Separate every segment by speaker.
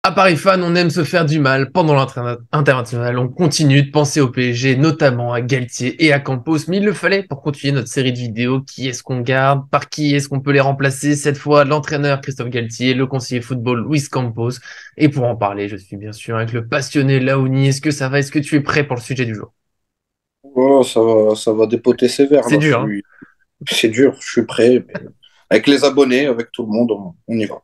Speaker 1: À Paris Fan, on aime se faire du mal pendant l'international. On continue de penser au PSG, notamment à Galtier et à Campos, mais il le fallait pour continuer notre série de vidéos. Qui est-ce qu'on garde? Par qui est-ce qu'on peut les remplacer? Cette fois, l'entraîneur Christophe Galtier, le conseiller football Luis Campos. Et pour en parler, je suis bien sûr avec le passionné Laouni. Est-ce que ça va? Est-ce que tu es prêt pour le sujet du jour?
Speaker 2: Voilà, ça va dépoter sévère
Speaker 1: C'est
Speaker 2: là.
Speaker 1: dur, hein?
Speaker 2: C'est dur, je suis prêt. Mais avec les abonnés, avec tout le monde, on y va.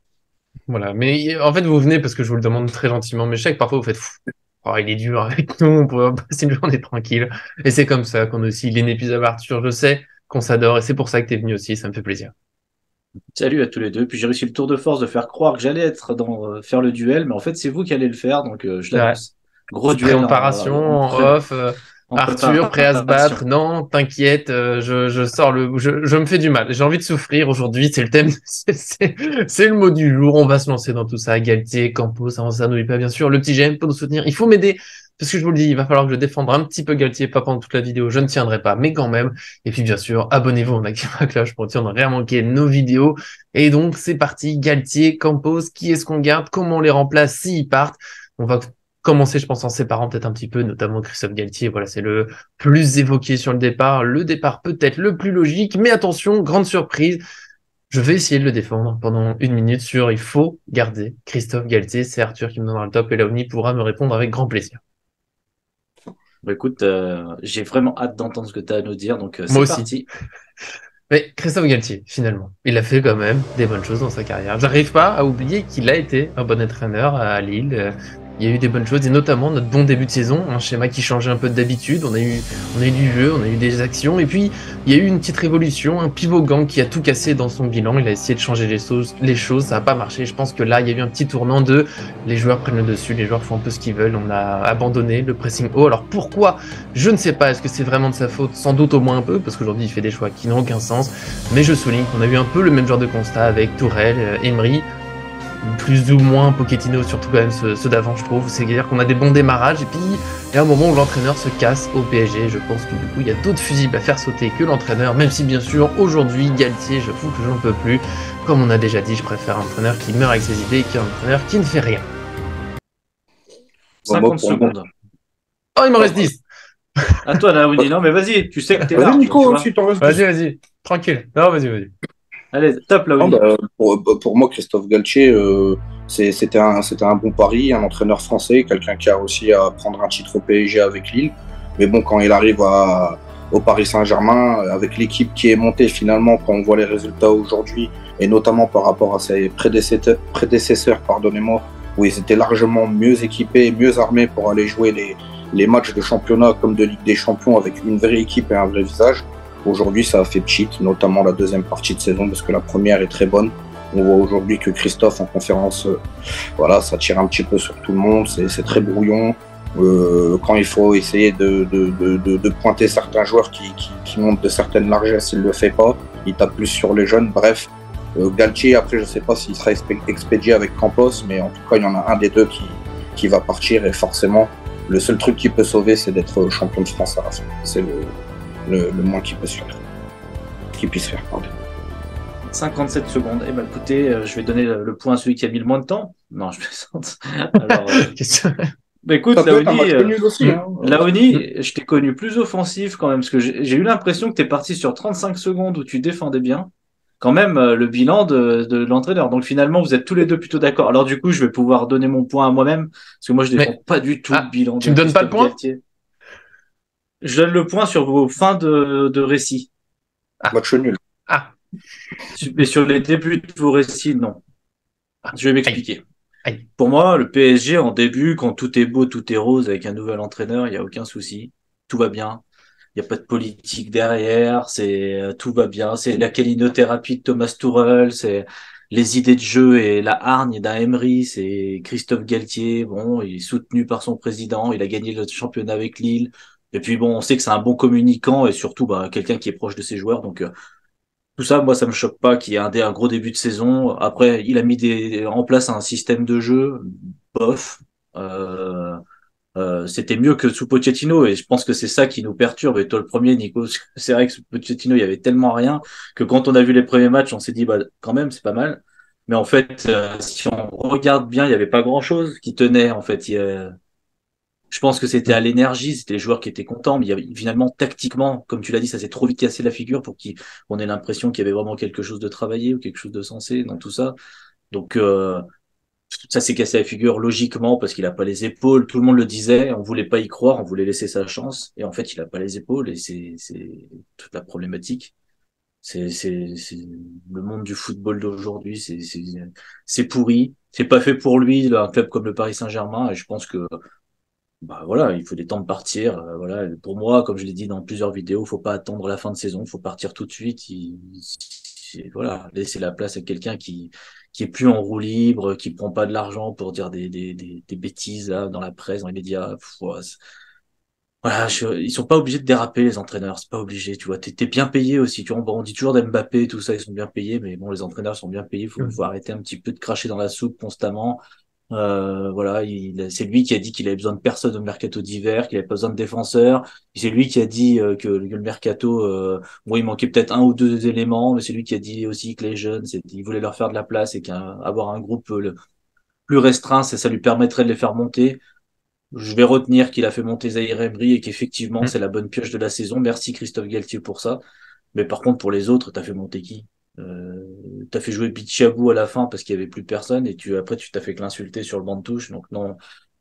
Speaker 1: Voilà. Mais en fait, vous venez parce que je vous le demande très gentiment. Mais je sais que parfois vous faites fou. Oh, il est dur avec nous, on peut passer une journée tranquille. Et c'est comme ça qu'on aussi l'inépuisable Arthur. Je sais qu'on s'adore et c'est pour ça que t'es venu aussi, ça me fait plaisir.
Speaker 3: Salut à tous les deux. Puis j'ai réussi le tour de force de faire croire que j'allais être dans faire le duel, mais en fait c'est vous qui allez le faire, donc je
Speaker 1: Ouais.
Speaker 3: l'annonce. Gros
Speaker 1: Petite
Speaker 3: duel
Speaker 1: préparation en off.
Speaker 3: en
Speaker 1: Arthur, prêt à se
Speaker 3: préparation.
Speaker 1: battre. Non, t'inquiète, je sors je me fais du mal. J'ai envie de souffrir aujourd'hui, c'est le thème, c'est le mot du jour. On va se lancer dans tout ça. Galtier, Campos, ça n'oublie pas bien sûr. Le petit GM pour nous soutenir. Il faut m'aider. Parce que je vous le dis, il va falloir que je défende un petit peu Galtier, pas pendant toute la vidéo, je ne tiendrai pas, mais quand même. Et puis bien sûr, abonnez-vous, on active la cloche pour ne rien manquer de nos vidéos. Et donc c'est parti, Galtier, Campos, qui est-ce qu'on garde, comment on les remplace s'ils partent. On va commencer, je pense, en séparant peut-être un petit peu, notamment Christophe Galtier. Voilà, c'est le plus évoqué sur le départ. Le départ peut-être le plus logique, mais attention, grande surprise. Je vais essayer de le défendre pendant une minute sur il faut garder Christophe Galtier. C'est Arthur qui me donnera le top et Laoni pourra me répondre avec grand plaisir.
Speaker 3: Bah, écoute, j'ai vraiment hâte d'entendre ce que tu as à nous dire, donc
Speaker 1: Moi
Speaker 3: c'est
Speaker 1: aussi.
Speaker 3: parti.
Speaker 1: Mais Christophe Galtier, finalement, il a fait quand même des bonnes choses dans sa carrière. J'arrive pas à oublier qu'il a été un bon entraîneur à Lille. Il y a eu des bonnes choses, et notamment notre bon début de saison, un schéma qui changeait un peu d'habitude. On a eu du jeu, on a eu des actions, et puis il y a eu une petite révolution, un pivot gang qui a tout cassé dans son bilan. Il a essayé de changer les choses, ça n'a pas marché. Je pense que là, il y a eu un petit tournant de les joueurs prennent le dessus, les joueurs font un peu ce qu'ils veulent. On a abandonné le pressing haut. Alors pourquoi? Je ne sais pas. Est-ce que c'est vraiment de sa faute? Sans doute au moins un peu, parce qu'aujourd'hui il fait des choix qui n'ont aucun sens. Mais je souligne qu'on a eu un peu le même genre de constat avec Tourelle, Emery, plus ou moins Pochettino, surtout quand même ceux d'avant, je trouve. C'est-à-dire qu'on a des bons démarrages, et puis il y a un moment où l'entraîneur se casse au PSG. Je pense que du coup, il y a d'autres fusibles à faire sauter que l'entraîneur, même si bien sûr, aujourd'hui, Galtier, je fous que je n'en peux plus. Comme on a déjà dit, je préfère un entraîneur qui meurt avec ses idées qu'un entraîneur qui ne fait rien.
Speaker 2: Bon, moi,
Speaker 3: 50
Speaker 2: pour moi.
Speaker 3: secondes.
Speaker 1: Oh, il m'en reste 10.
Speaker 3: À toi, là, Winnie. Non, mais vas-y, tu sais que t'es
Speaker 2: Vas-y,
Speaker 3: large, tu
Speaker 2: Nico,
Speaker 3: vois.
Speaker 2: si t'en restes
Speaker 1: Vas-y,
Speaker 2: 10.
Speaker 1: vas-y. Tranquille. Non, vas-y, vas-y.
Speaker 3: Allez, top, là,
Speaker 2: Non,
Speaker 3: Winnie.
Speaker 2: pour moi, Christophe Galtier, c'était un bon pari, un entraîneur français, quelqu'un qui a réussi à prendre un titre au PSG avec Lille. Mais bon, quand il arrive au Paris Saint-Germain, avec l'équipe qui est montée finalement, quand on voit les résultats aujourd'hui, et notamment par rapport à ses prédécesseurs, pardonnez-moi, où ils étaient largement mieux équipés, mieux armés pour aller jouer les matchs de championnat comme de Ligue des Champions avec une vraie équipe et un vrai visage. Aujourd'hui, ça a fait pchit, notamment la deuxième partie de saison, parce que la première est très bonne. On voit aujourd'hui que Christophe en conférence, voilà, ça tire un petit peu sur tout le monde, c'est très brouillon. Quand il faut essayer de pointer certains joueurs qui montent de certaines largesses, il ne le fait pas. Il tape plus sur les jeunes. Bref, Galtier, après, je ne sais pas s'il sera expédié avec Campos, mais en tout cas, il y en a un des deux qui va partir. Et forcément, le seul truc qui peut sauver, c'est d'être champion de France à la fin. C'est le moins qu'il peut se faire. Qu'il puisse faire, pardon.
Speaker 3: 57 secondes. Eh ben, écoutez, je vais donner le point à celui qui a mis le moins de temps. Non, je plaisante. Alors, bah, écoute,
Speaker 2: Ça peut être un match nul aussi. Hein.
Speaker 3: Laoni, je t'ai connu plus offensif quand même, parce que j'ai eu l'impression que tu es parti sur 35 secondes où tu défendais bien. Quand même, le bilan de l'entraîneur. Donc finalement, vous êtes tous les deux plutôt d'accord. Alors du coup, je vais pouvoir donner mon point à moi-même, parce que moi, je défends
Speaker 1: Mais,
Speaker 3: pas du tout le bilan
Speaker 1: tu
Speaker 3: de
Speaker 1: me donnes pas le
Speaker 3: Christophe
Speaker 1: point?
Speaker 3: Galtier. Je donne le point sur vos fins de récit.
Speaker 1: Ah,
Speaker 2: Match nul.
Speaker 1: ah,
Speaker 3: Mais sur les débuts de vos récits, non.
Speaker 1: ah.
Speaker 3: Je vais
Speaker 1: Aïe,
Speaker 3: m'expliquer.
Speaker 1: aïe.
Speaker 3: Pour moi, le PSG, en début, quand tout est beau, tout est rose, avec un nouvel entraîneur, il n'y a aucun souci. Tout va bien. Il n'y a pas de politique derrière. Tout va bien. C'est la calinothérapie de Thomas Tuchel. C'est les idées de jeu et la hargne d'un Emery. C'est Christophe Galtier. Bon, il est soutenu par son président. Il a gagné le championnat avec Lille. Et puis bon, on sait que c'est un bon communicant et surtout bah, quelqu'un qui est proche de ses joueurs. Donc tout ça, moi, ça me choque pas qu'il y ait un gros début de saison. Après, il a mis en place un système de jeu, bof. Euh, C'était mieux que sous Pochettino et je pense que c'est ça qui nous perturbe. Et toi, le premier, Nico, c'est vrai que sous Pochettino, il y avait tellement rien que quand on a vu les premiers matchs, on s'est dit, bah, quand même, c'est pas mal. Mais en fait, si on regarde bien, il n'y avait pas grand-chose qui tenait. En fait, je pense que c'était à l'énergie, c'était les joueurs qui étaient contents, mais finalement, tactiquement, comme tu l'as dit, ça s'est trop vite cassé la figure pour qu'on ait l'impression qu'il y avait vraiment quelque chose de travaillé ou quelque chose de sensé dans tout ça. Donc, ça s'est cassé la figure logiquement parce qu'il a pas les épaules. Tout le monde le disait, on voulait pas y croire, on voulait laisser sa chance. Et en fait, il a pas les épaules et c'est toute la problématique. C'est le monde du football d'aujourd'hui, c'est pourri. C'est pas fait pour lui, un club comme le Paris Saint-Germain. Et je pense que bah voilà, il faut des temps de partir. Voilà, pour moi, comme je l'ai dit dans plusieurs vidéos, faut pas attendre la fin de saison, faut partir tout de suite. Voilà, laisser la place à quelqu'un qui est plus en roue libre, qui prend pas de l'argent pour dire des bêtises là dans la presse, dans les médias. Voilà, ils sont pas obligés de déraper les entraîneurs, c'est pas obligé. Tu vois, t'es bien payé aussi. Tu vois, on dit toujours d'Mbappé et tout ça, ils sont bien payés, mais bon, les entraîneurs sont bien payés. Faut arrêter un petit peu de cracher dans la soupe constamment. Voilà, c'est lui qui a dit qu'il avait besoin de personne au mercato d'hiver, qu'il avait pas besoin de défenseurs. C'est lui qui a dit que le mercato, bon, il manquait peut-être un ou deux éléments, mais c'est lui qui a dit aussi que les jeunes, il voulait leur faire de la place et qu'avoir un groupe plus restreint, ça lui permettrait de les faire monter. Je vais retenir qu'il a fait monter Zaïre Emery et qu'effectivement, c'est la bonne pioche de la saison. Merci Christophe Galtier pour ça. Mais par contre, pour les autres, t'as fait monter qui? T'as fait jouer Bichabou à la fin parce qu'il y avait plus personne et après tu t'as fait que l'insulter sur le banc de touche. Donc non,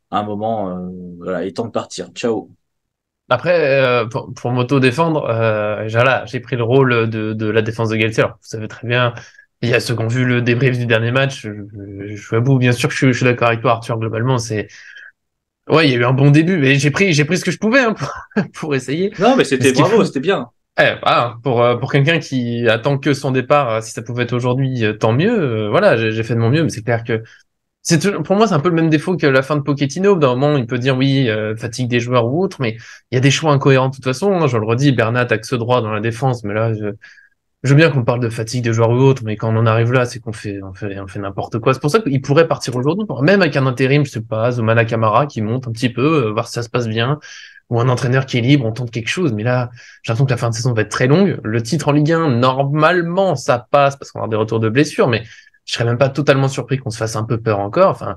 Speaker 3: à un moment, voilà, il est temps de partir. Ciao.
Speaker 1: Après, pour m'auto-défendre, voilà, j'ai pris le rôle de la défense de Galtier. Alors, vous savez très bien, il y a ceux qui ont vu le débrief du dernier match. Je suis à bout. Bien sûr que je suis d'accord avec toi, Arthur. Globalement, ouais, il y a eu un bon début, mais j'ai pris ce que je pouvais hein, pour essayer.
Speaker 3: Non, mais
Speaker 1: Mais
Speaker 3: c'était
Speaker 1: ce qu'il
Speaker 3: bravo,
Speaker 1: faut,
Speaker 3: c'était bien.
Speaker 1: voilà, pour quelqu'un qui attend que son départ, si ça pouvait être aujourd'hui, tant mieux. Voilà, j'ai fait de mon mieux, mais c'est clair que pour moi, c'est un peu le même défaut que la fin de Pochettino. D'un moment, il peut dire oui, fatigue des joueurs ou autre, mais il y a des choix incohérents de toute façon. Hein, je le redis, Bernat axe droit dans la défense, mais là, je veux bien qu'on parle de fatigue des joueurs ou autre, mais quand on en arrive là, c'est on fait n'importe quoi. C'est pour ça qu'il pourrait partir aujourd'hui, même avec un intérim, je sais pas, Zoumana Camara qui monte un petit peu, voir si ça se passe bien, ou un entraîneur qui est libre, on tente quelque chose. Mais là, j'ai l'impression que la fin de saison va être très longue. Le titre en Ligue 1, normalement, ça passe parce qu'on aura des retours de blessures, mais je serais même pas totalement surpris qu'on se fasse un peu peur encore. Enfin,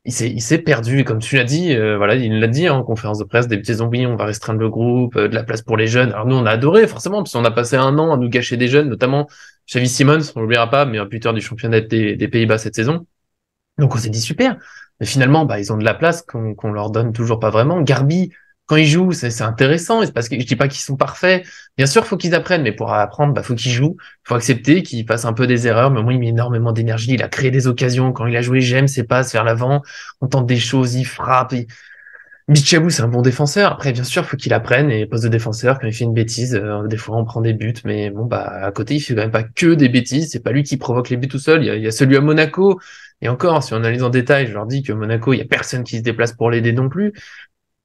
Speaker 1: il s'est perdu, et comme tu l'as dit, voilà, il l'a dit hein, en conférence de presse, des petits zombies, on va restreindre le groupe, de la place pour les jeunes. Alors nous, on a adoré, forcément, parce qu'on a passé un an à nous gâcher des jeunes, notamment Xavi Simons, on l'oubliera pas, mais un buteur du championnat des Pays-Bas cette saison. Donc on s'est dit super. Mais finalement, bah, ils ont de la place qu'on leur donne toujours pas vraiment. Garbi, quand ils jouent, c'est intéressant. Et c'est parce que je dis pas qu'ils sont parfaits. Bien sûr, faut qu'ils apprennent, mais pour apprendre, bah, faut qu'ils jouent. Faut accepter qu'ils fassent un peu des erreurs. Mais moi, il met énormément d'énergie. Il a créé des occasions. Quand il a joué, j'aime ses passes vers l'avant. On tente des choses, il frappe. Bichabou, c'est un bon défenseur. Après, bien sûr, faut qu'il apprenne. Et poste de défenseur, quand il fait une bêtise, des fois, on prend des buts. Mais bon, bah, à côté, il fait quand même pas que des bêtises. C'est pas lui qui provoque les buts tout seul. Il y a celui à Monaco. Et encore, si on analyse en détail, je leur dis que Monaco, il y a personne qui se déplace pour l'aider non plus.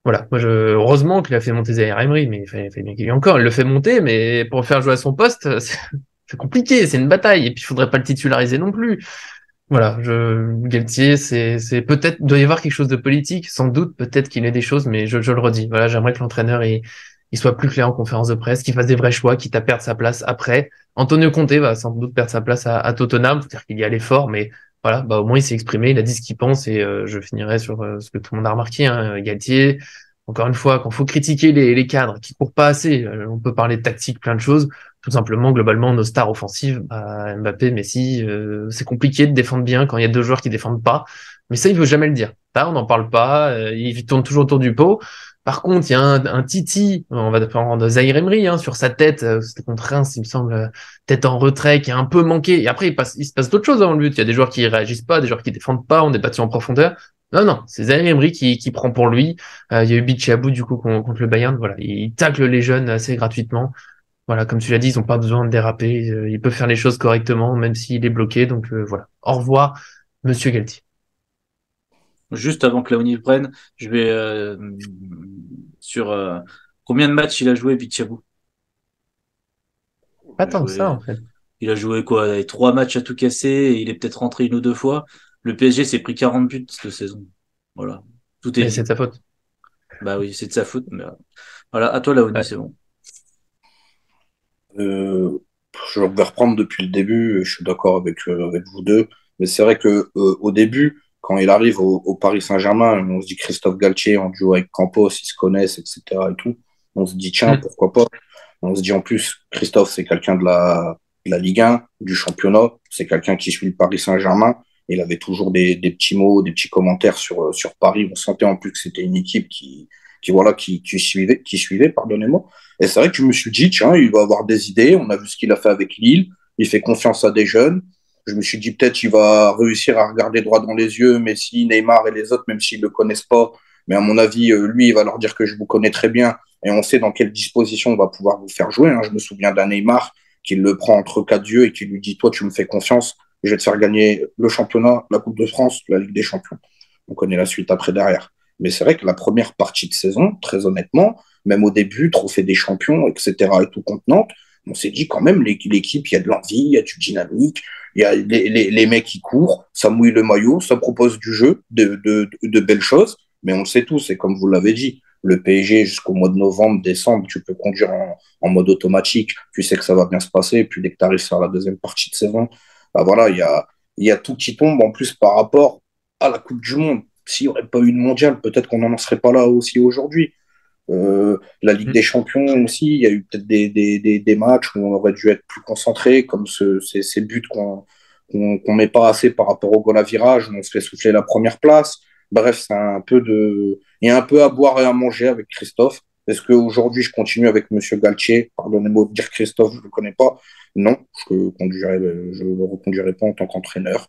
Speaker 1: Voilà. Moi, heureusement qu'il a fait monter Zaïre Emery, mais il fallait bien qu'il y ait encore. Il le fait monter, mais pour faire jouer à son poste, c'est compliqué. C'est une bataille. Et puis, il faudrait pas le titulariser non plus. Voilà, Galtier, c'est peut-être, doit y avoir quelque chose de politique, sans doute, peut-être qu'il ait des choses, mais je le redis. Voilà, j'aimerais que l'entraîneur, il soit plus clair en conférence de presse, qu'il fasse des vrais choix, quitte à perdre sa place après. Antonio Conte va sans doute perdre sa place à Tottenham, c'est-à-dire qu'il y a l'effort, mais voilà, bah, au moins il s'est exprimé, il a dit ce qu'il pense, et je finirai sur ce que tout le monde a remarqué, hein, Galtier. Encore une fois, quand faut critiquer les cadres qui courent pas assez, on peut parler de tactique, plein de choses. Tout simplement, globalement, nos stars offensives, Mbappé, Messi, c'est compliqué de défendre bien quand il y a deux joueurs qui défendent pas. Mais ça, il veut jamais le dire. Ça, on n'en parle pas. Il tourne toujours autour du pot. Par contre, il y a un Titi, on va prendre Zaïre Emery, hein, sur sa tête, c'était contre Reims, il me semble, tête en retrait, qui a un peu manqué. Et après, il se passe d'autres choses avant le but. Il y a des joueurs qui réagissent pas, des joueurs qui défendent pas, on est battu en profondeur. Non, non, c'est Zaïre Emery qui prend pour lui. Il y a eu Bichabou, du coup, contre le Bayern. Voilà, il tacle les jeunes assez gratuitement. Voilà, comme tu l'as dit, ils n'ont pas besoin de déraper. Ils peuvent faire les choses correctement, même s'il est bloqué. Donc voilà. Au revoir, Monsieur Galtier.
Speaker 3: Juste avant que Laoni prenne, je vais sur combien de matchs il a joué Bichabou?
Speaker 1: Pas
Speaker 3: Il a
Speaker 1: tant que ça,
Speaker 3: joué,
Speaker 1: en fait.
Speaker 3: il a joué quoi? Les 3 matchs à tout casser et il est peut-être rentré une ou deux fois. Le PSG s'est pris 40 buts cette saison. Voilà, tout est
Speaker 1: Et c'est de
Speaker 3: dit.
Speaker 1: sa faute.
Speaker 3: Bah oui, c'est de sa faute. Mais, voilà, à toi Laoni,
Speaker 1: Ouais.
Speaker 3: c'est bon.
Speaker 2: Euh, je vais reprendre depuis le début, je suis d'accord avec vous deux. Mais c'est vrai que au début, quand il arrive au Paris Saint-Germain, on se dit Christophe Galtier, on joue avec Campos, ils se connaissent, etc. et tout. On se dit, tiens,
Speaker 1: Mm.
Speaker 2: pourquoi pas. On se dit en plus, Christophe, c'est quelqu'un de la Ligue 1, du championnat. C'est quelqu'un qui suit le Paris Saint-Germain. Il avait toujours des petits mots, des petits commentaires sur Paris. On sentait en plus que c'était une équipe qui suivait, pardonnez-moi. Et c'est vrai que je me suis dit, tiens, il va avoir des idées. On a vu ce qu'il a fait avec Lille. Il fait confiance à des jeunes. Je me suis dit, peut-être, il va réussir à regarder droit dans les yeux Messi, Neymar et les autres, même s'ils ne le connaissent pas. Mais à mon avis, lui, il va leur dire que je vous connais très bien et on sait dans quelle disposition on va pouvoir vous faire jouer. Hein. Je me souviens d'un Neymar qui le prend entre quatre yeux et qui lui dit, toi, tu me fais confiance, je vais te faire gagner le championnat, la Coupe de France, la Ligue des Champions. On connaît la suite après derrière. Mais c'est vrai que la première partie de saison, très honnêtement, même au début, trophée des champions, etc., et tout contenante, on s'est dit quand même, l'équipe, il y a de l'envie, il y a du dynamique, il y a les mecs qui courent, ça mouille le maillot, ça propose du jeu, de belles choses, mais on le sait tous, et comme vous l'avez dit, le PSG jusqu'au mois de novembre, décembre, tu peux conduire en mode automatique, tu sais que ça va bien se passer, et puis dès que tu arrives sur la deuxième partie de saison, bah voilà, il y a tout qui tombe en plus par rapport à la Coupe du Monde. S'il n'y aurait pas eu de mondial, peut-être qu'on n'en serait pas là aussi aujourd'hui. La Ligue des Champions aussi, il y a eu peut-être des matchs où on aurait dû être plus concentré, comme ces buts qu'on met pas assez par rapport au goal à virage, où on se fait souffler la première place. Bref, il y a un peu à boire et à manger avec Christophe. Est-ce qu'aujourd'hui, je continue avec Monsieur Galtier? Pardonnez-moi de dire Christophe, je ne le connais pas. Non, je ne le reconduirai pas en tant qu'entraîneur.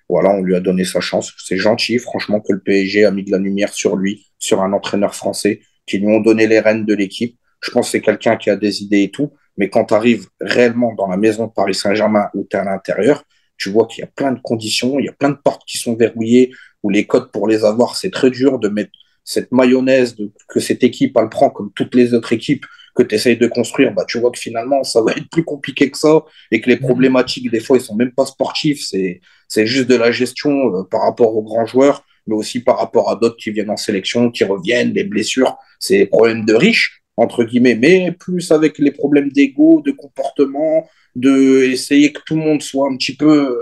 Speaker 2: Voilà, on lui a donné sa chance. C'est gentil, franchement, que le PSG a mis de la lumière sur lui, sur un entraîneur français, qui lui ont donné les rênes de l'équipe. Je pense que c'est quelqu'un qui a des idées et tout, mais quand tu arrives réellement dans la maison de Paris Saint-Germain où tu es à l'intérieur, tu vois qu'il y a plein de conditions, il y a plein de portes qui sont verrouillées, où les codes pour les avoir, c'est très dur de mettre cette mayonnaise que cette équipe, elle prend comme toutes les autres équipes que tu essayes de construire, bah, tu vois que finalement, ça va être plus compliqué que ça et que les problématiques, des fois, ils sont même pas sportifs. C'est juste de la gestion par rapport aux grands joueurs, mais aussi par rapport à d'autres qui viennent en sélection, qui reviennent, les blessures. C'est des problèmes de riches, entre guillemets, mais plus avec les problèmes d'ego, de comportement, de essayer que tout le monde soit un petit peu,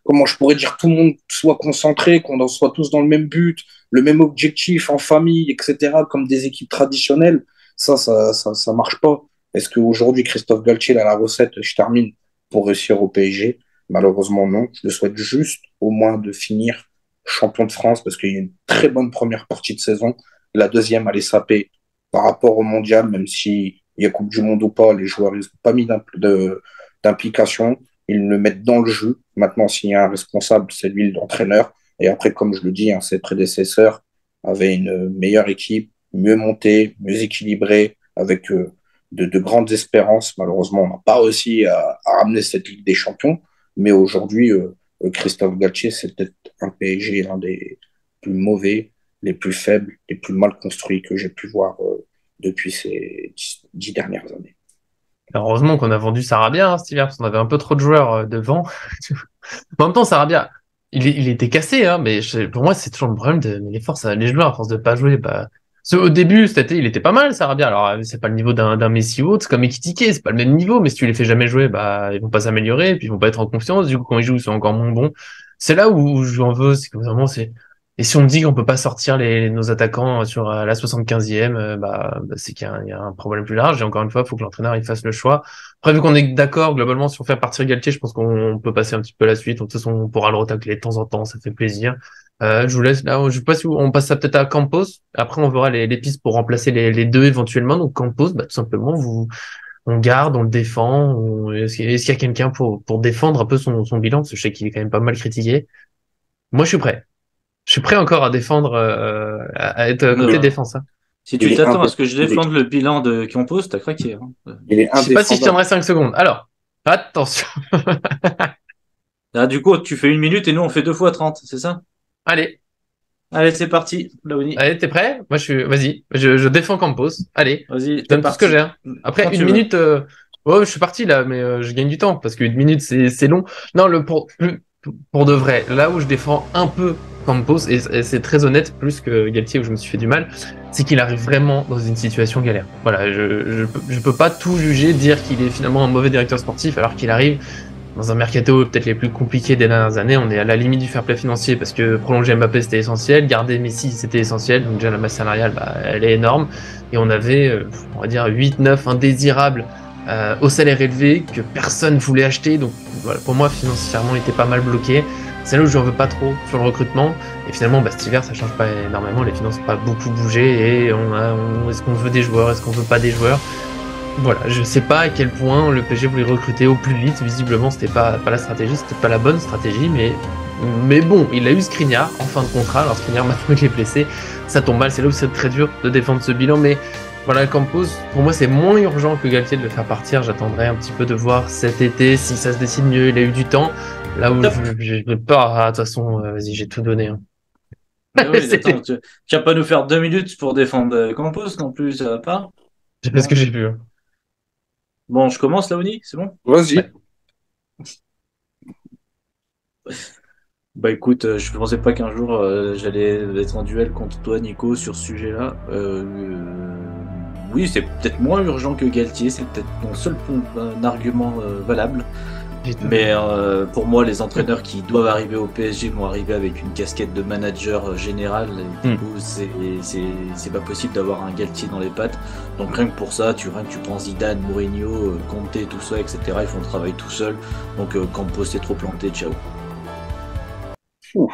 Speaker 2: comment je pourrais dire, tout le monde soit concentré, qu'on soit tous dans le même but, le même objectif en famille, etc., comme des équipes traditionnelles. Ça marche pas. Est-ce qu'aujourd'hui, Christophe Galtier a la recette, je termine, pour réussir au PSG? Malheureusement, non. Je le souhaite juste, au moins, de finir champion de France, parce qu'il y a une très bonne première partie de saison. La deuxième, elle est sapée par rapport au mondial, même si il y a Coupe du Monde ou pas, les joueurs, ils n'ont pas mis d'implication. Ils le mettent dans le jeu. Maintenant, s'il y a un responsable, c'est lui l'entraîneur. Et après, comme je le dis, hein, ses prédécesseurs avaient une meilleure équipe, mieux montée, mieux équilibrée, avec de grandes espérances. Malheureusement, on n'a pas réussi à ramener cette Ligue des Champions. Mais aujourd'hui, Christophe Galtier, c'est peut-être un PSG l'un des plus mauvais, les plus faibles, les plus mal construits que j'ai pu voir depuis ces 10 dernières années.
Speaker 1: Heureusement qu'on a vendu Sarabia cet hiver, parce qu'on avait un peu trop de joueurs devant. En même temps, Sarabia, il était cassé, hein, mais pour moi, c'est toujours le problème mais les joueurs, à force de pas jouer, bah, au début, cet été, il était pas mal, Sarabia. Alors, c'est pas le niveau d'un Messi ou autre, c'est comme Ekitike, c'est pas le même niveau, mais si tu les fais jamais jouer, bah, ils vont pas s'améliorer, et puis ils vont pas être en confiance. Du coup, quand ils jouent, ils sont encore moins bons. C'est là où j'en veux, c'est que vraiment, et si on me dit qu'on peut pas sortir nos attaquants sur la 75e, c'est qu'il y a un problème plus large. Et encore une fois, il faut que l'entraîneur il fasse le choix. Après, vu qu'on est d'accord globalement sur faire partir Galtier, je pense qu'on peut passer un petit peu à la suite. De toute façon, on pourra le retacler de temps en temps, ça fait plaisir. Je vous laisse là. Je sais pas si on passe ça peut-être à Campos. Après, on verra les pistes pour remplacer les deux éventuellement. Donc Campos, tout simplement, on garde, on le défend. Est-ce qu'il y a quelqu'un pour défendre un peu son bilan? Parce que je sais qu'il est quand même pas mal critiqué. Moi, je suis prêt. Je suis prêt encore à défendre, à être côté défense. Hein.
Speaker 3: Si tu t'attends à ce que je défende le bilan de Campos, t'as craqué. Hein.
Speaker 1: Je sais pas si je tiendrai 5 secondes. Alors, attention.
Speaker 3: Là, du coup, tu fais 1 minute et nous, on fait 2 fois 30, c'est ça?
Speaker 1: Allez,
Speaker 3: c'est parti, Laouni.
Speaker 1: allez, t'es prêt? Moi, vas-y, je défends Campos. Allez,
Speaker 3: Vas-y,
Speaker 1: je donne tout ce que j'ai. Hein. Après,
Speaker 3: quand
Speaker 1: 1 minute, je suis parti là, mais je gagne du temps parce qu'1 minute, c'est long. Non, pour de vrai, là où je défends un peu Campos, et c'est très honnête, plus que Galtier où je me suis fait du mal, c'est qu'il arrive vraiment dans une situation galère. Voilà, je peux pas tout juger, dire qu'il est finalement un mauvais directeur sportif alors qu'il arrive dans un mercato peut-être les plus compliqués des dernières années. On est à la limite du fair play financier parce que prolonger Mbappé c'était essentiel, garder Messi c'était essentiel, donc déjà la masse salariale elle est énorme, et on avait on va dire 8-9 indésirables au salaire élevé que personne voulait acheter, donc voilà, pour moi financièrement il était pas mal bloqué. C'est là où je n'en veux pas trop sur le recrutement, et finalement cet hiver ça change pas énormément, les finances n'ont pas beaucoup bougé, et est-ce qu'on veut des joueurs, est-ce qu'on veut pas des joueurs. Voilà, je sais pas à quel point le PSG voulait recruter au plus vite. Visiblement, c'était pas la stratégie, c'était pas la bonne stratégie, mais bon, il a eu Skriniar en fin de contrat. Alors Skriniar, maintenant qu'il est blessé, ça tombe mal. C'est là où c'est très dur de défendre ce bilan. Mais voilà, Campos, pour moi, c'est moins urgent que Galtier de le faire partir. J'attendrai un petit peu de voir cet été si ça se décide mieux. Il a eu du temps. Là où j'ai peur, de toute façon, vas-y, j'ai tout donné. Hein.
Speaker 3: Oui, attends, tu vas pas nous faire 2 minutes pour défendre Campos non plus, ça va pas?
Speaker 1: J'ai fait ce que j'ai pu. Hein.
Speaker 3: Bon, je commence, Laoni, c'est bon?
Speaker 2: Vas-y.
Speaker 1: Ouais.
Speaker 3: Bah écoute, je pensais pas qu'un jour j'allais être en duel contre toi, Nico, sur ce sujet-là. Oui, c'est peut-être moins urgent que Galtier, c'est peut-être mon seul argument valable. Mais pour moi, les entraîneurs qui doivent arriver au PSG vont arriver avec une casquette de manager général. Et du coup, c'est pas possible d'avoir un Galtier dans les pattes. Donc rien que pour ça, tu prends Zidane, Mourinho, Conte, tout ça, etc. Ils font le travail tout seuls. Donc Campos est trop planté, ciao.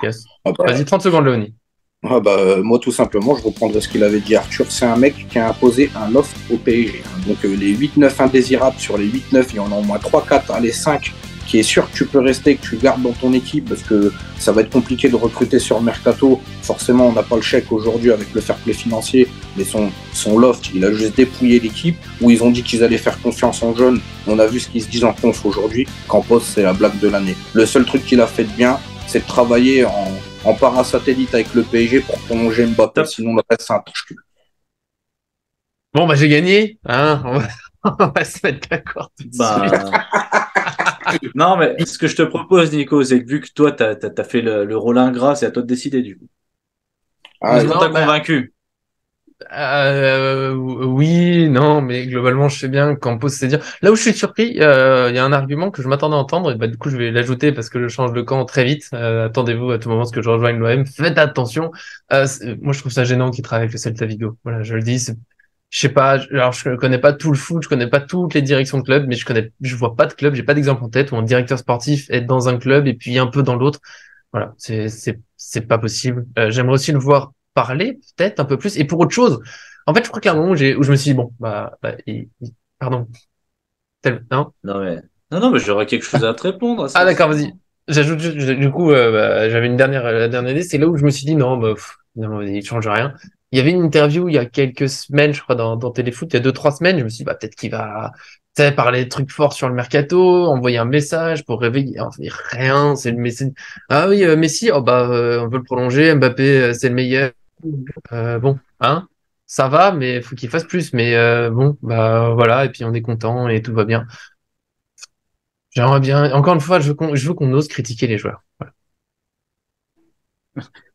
Speaker 1: Yes. Vas-y, 30 secondes, Léonie.
Speaker 2: Moi, tout simplement, je reprendrai ce qu'il avait dit Arthur. C'est un mec qui a imposé un offre au PSG. Donc, les 8-9 indésirables, sur les 8-9, il y en a au moins 3-4, allez 5, qui est sûr que tu peux rester, que tu gardes dans ton équipe, parce que ça va être compliqué de recruter sur le mercato. Forcément, on n'a pas le chèque aujourd'hui avec le fair play financier, mais son loft, il a juste dépouillé l'équipe, où ils ont dit qu'ils allaient faire confiance en jeunes. On a vu ce qu'ils se disent en conf aujourd'hui. Campos, c'est la blague de l'année. Le seul truc qu'il a fait de bien, c'est de travailler en parasatellite avec le PSG pour prolonger Mbappé, sinon le reste c'est un touche-cul.
Speaker 1: Bon, j'ai gagné, hein, on va se mettre d'accord tout de suite.
Speaker 3: Non, mais ce que je te propose, Nico, c'est que vu que toi, t'as fait le rôle ingrat, c'est à toi de décider, du coup. Est-ce qu'on t'a convaincu?
Speaker 1: Oui, non, mais globalement, je sais bien Campos, c'est dire. Là où je suis surpris, il y a un argument que je m'attendais à entendre, et du coup, je vais l'ajouter parce que je change de camp très vite. Attendez-vous à tout moment ce que je rejoigne l'OM. Faites attention. Moi, je trouve ça gênant qu'il travaille avec le Celta Vigo. Voilà, je le dis. Je sais pas. Alors, je connais pas tout le foot, je connais pas toutes les directions de club, mais je vois pas de club, j'ai pas d'exemple en tête où un directeur sportif est dans un club et puis un peu dans l'autre. Voilà, c'est pas possible. J'aimerais aussi le voir parler peut-être un peu plus et pour autre chose. En fait, je crois qu'il y a un moment où je me suis dit bon, pardon. Non,
Speaker 3: non, mais j'aurais quelque chose à te répondre à ça.
Speaker 1: Ah d'accord, vas-y. J'ajoute juste, du coup, j'avais la dernière idée, c'est là où je me suis dit non, non, il change rien. Il y avait une interview il y a quelques semaines, je crois, dans Téléfoot, il y a 2-3 semaines, je me suis dit peut-être qu'il va parler de trucs forts sur le mercato, envoyer un message pour réveiller. Enfin, rien, c'est le Messi. Ah oui, Messi, on peut le prolonger, Mbappé, c'est le meilleur. Bon, hein, ça va, mais faut qu'il fasse plus. Mais bon, voilà, et puis on est content et tout va bien. J'aimerais bien, encore une fois, je veux qu'on ose critiquer les joueurs. Voilà.